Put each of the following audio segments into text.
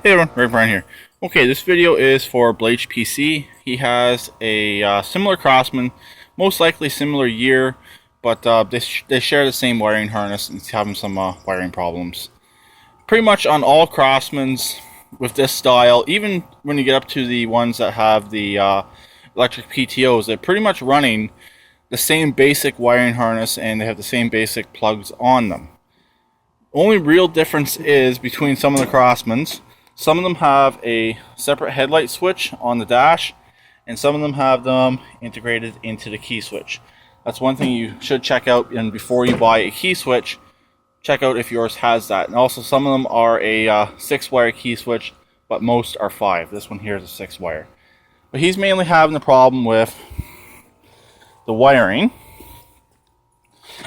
Hey everyone, Ray Brian here. Okay, this video is for Bleachedpc. He has a similar Craftsman, most likely similar year, but they share the same wiring harness and he's having some wiring problems. Pretty much on all Craftsmans with this style, even when you get up to the ones that have the electric PTOs, they're pretty much running the same basic wiring harness and they have the same basic plugs on them. Only real difference is between some of the Craftsmans. Some of them have a separate headlight switch on the dash, and some of them have them integrated into the key switch. That's one thing you should check out, and before you buy a key switch, check out if yours has that. And also some of them are a 6-wire key switch, but most are 5. This one here is a 6-wire. But he's mainly having the problem with the wiring.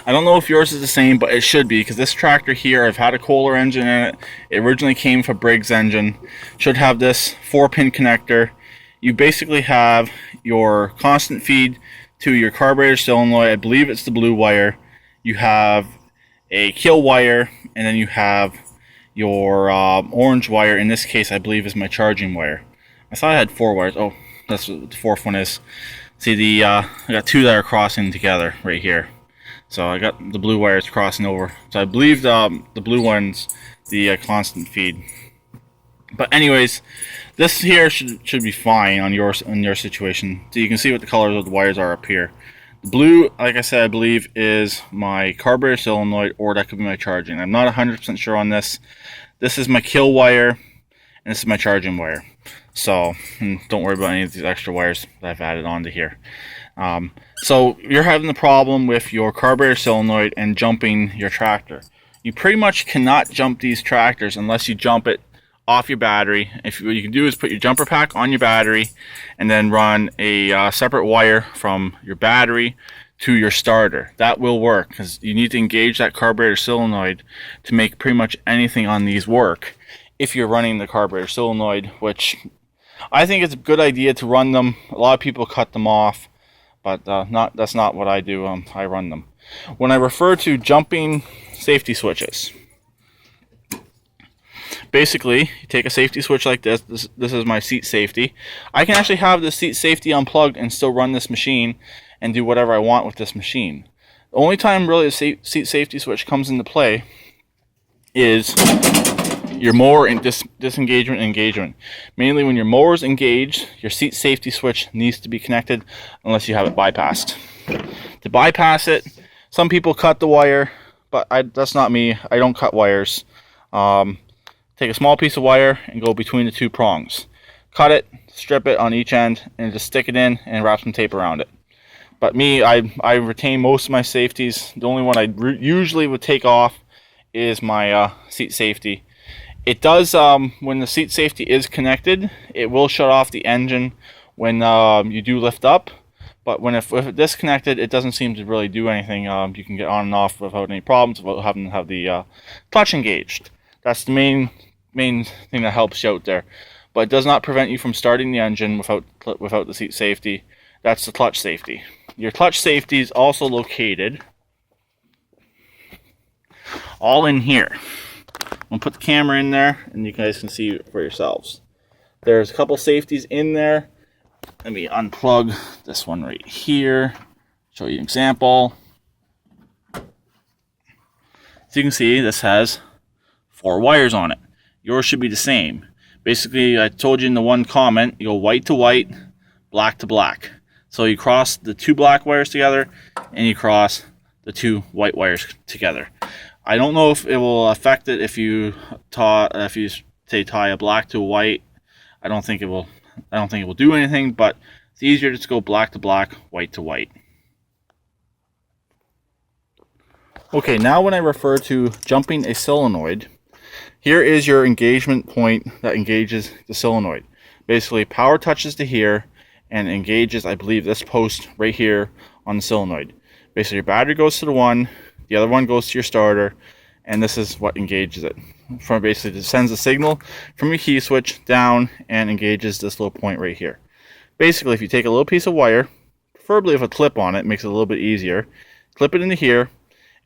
I don't know if yours is the same, but it should be, because this tractor here, I've had a Kohler engine in it. It originally came from Briggs engine. Should have this 4-pin connector. You basically have your constant feed to your carburetor solenoid. I believe it's the blue wire. You have a kill wire, and then you have your orange wire. In this case, I believe is my charging wire. I thought I had 4 wires. Oh, that's what the 4th one is. See, I got 2 that are crossing together right here. So I got the blue wires crossing over. So I believe the blue one's the constant feed. But anyways, this here should be fine on your situation. So you can see what the colors of the wires are up here. The blue, like I said, I believe is my carburetor solenoid, or that could be my charging. I'm not 100% sure on this. This is my kill wire, and this is my charging wire. So don't worry about any of these extra wires that I've added onto here. So you're having the problem with your carburetor solenoid and jumping your tractor. You pretty much cannot jump these tractors unless you jump it off your battery. What you can do is put your jumper pack on your battery and then run a separate wire from your battery to your starter. That will work, because you need to engage that carburetor solenoid to make pretty much anything on these work. If you're running the carburetor solenoid, which I think it's a good idea to run them. A lot of people cut them off, but that's not what I do. I run them. When I refer to jumping safety switches, basically you take a safety switch like this. This is my seat safety. I can actually have the seat safety unplugged and still run this machine and do whatever I want with this machine. The only time really the seat safety switch comes into play is your mower and disengagement and engagement. Mainly when your mower is engaged, your seat safety switch needs to be connected unless you have it bypassed. To bypass it, some people cut the wire, but that's not me. I don't cut wires. Take a small piece of wire and go between the 2 prongs. Cut it, strip it on each end, and just stick it in and wrap some tape around it. But me, I retain most of my safeties. The only one I usually would take off is my seat safety. It does, when the seat safety is connected, it will shut off the engine when you do lift up. But if it's disconnected, it doesn't seem to really do anything. You can get on and off without any problems, without having to have the clutch engaged. That's the main thing that helps you out there. But it does not prevent you from starting the engine without the seat safety. That's the clutch safety. Your clutch safety is also located all in here. I'll put the camera in there and you guys can see it for yourselves. There's a couple safeties in there. Let me unplug this one right here. Show you an example. So you can see this has 4 wires on it. Yours should be the same. Basically, I told you in the one comment, you go white to white, black to black. So you cross the 2 black wires together and you cross the 2 white wires together. I don't know if it will affect it if you tie a black to a white. I don't think it will do anything, but it's easier just to go black to black, white to white. Okay, now when I refer to jumping a solenoid, here is your engagement point that engages the solenoid. Basically, power touches to here and engages, I believe, this post right here on the solenoid. Basically, your battery goes to the one, the other one goes to your starter, and this is what engages it. Basically, it sends a signal from your key switch down and engages this little point right here. Basically, if you take a little piece of wire, preferably with a clip on it, it makes it a little bit easier, clip it into here,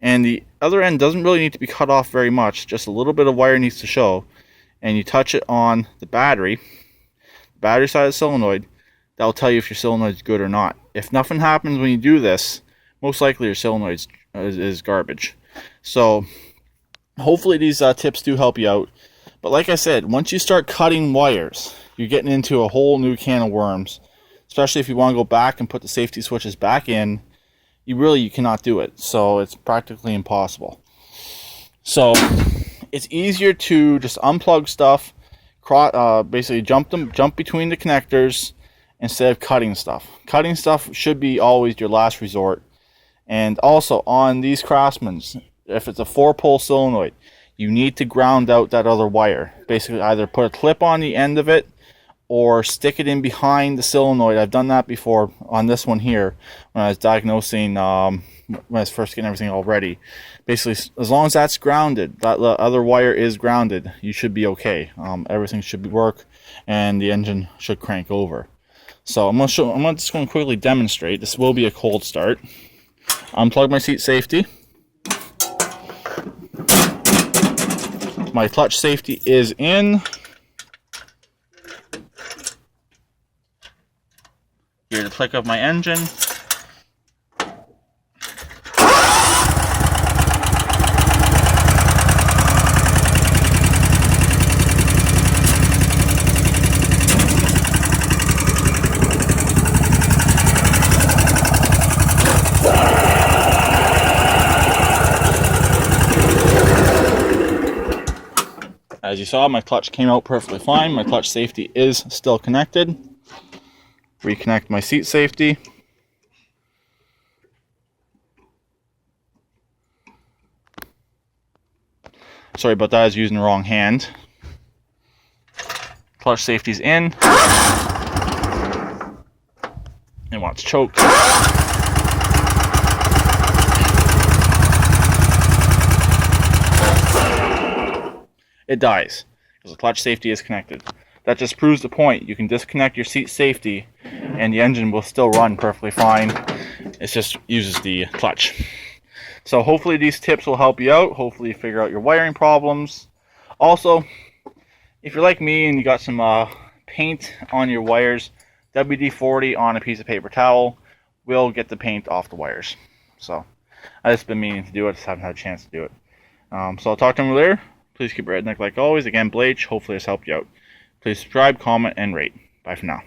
and the other end doesn't really need to be cut off very much, just a little bit of wire needs to show, and you touch it on the battery side of the solenoid, that'll tell you if your solenoid is good or not. If nothing happens when you do this, most likely your solenoid is garbage. So hopefully these tips do help you out. But like I said, once you start cutting wires, you're getting into a whole new can of worms. Especially if you want to go back and put the safety switches back in, you cannot do it. So it's practically impossible. So it's easier to just unplug stuff, basically jump between the connectors instead of cutting stuff. Cutting stuff should be always your last resort. And also on these Craftsmans, if it's a 4-pole solenoid, you need to ground out that other wire. Basically either put a clip on the end of it or stick it in behind the solenoid. I've done that before on this one here when I was diagnosing, when I was first getting everything all ready. Basically, as long as that's grounded, that the other wire is grounded, you should be okay. Everything should work, and the engine should crank over. So I'm just going to quickly demonstrate. This will be a cold start. Unplug my seat safety. My clutch safety is in. Hear the click of my engine. As you saw, my clutch came out perfectly fine. My clutch safety is still connected. Reconnect my seat safety. Sorry about that, I was using the wrong hand. Clutch safety's in. And wants choked. It dies because the clutch safety is connected. That just proves the point. You can disconnect your seat safety and the engine will still run perfectly fine. It just uses the clutch. So hopefully these tips will help you out. Hopefully you figure out your wiring problems. Also, if you're like me and you got some paint on your wires, WD-40 on a piece of paper towel will get the paint off the wires. So I've just been meaning to do it, just haven't had a chance to do it. So I'll talk to them later. Please keep it redneck like always. Again, Bleach, hopefully this helped you out. Please subscribe, comment, and rate. Bye for now.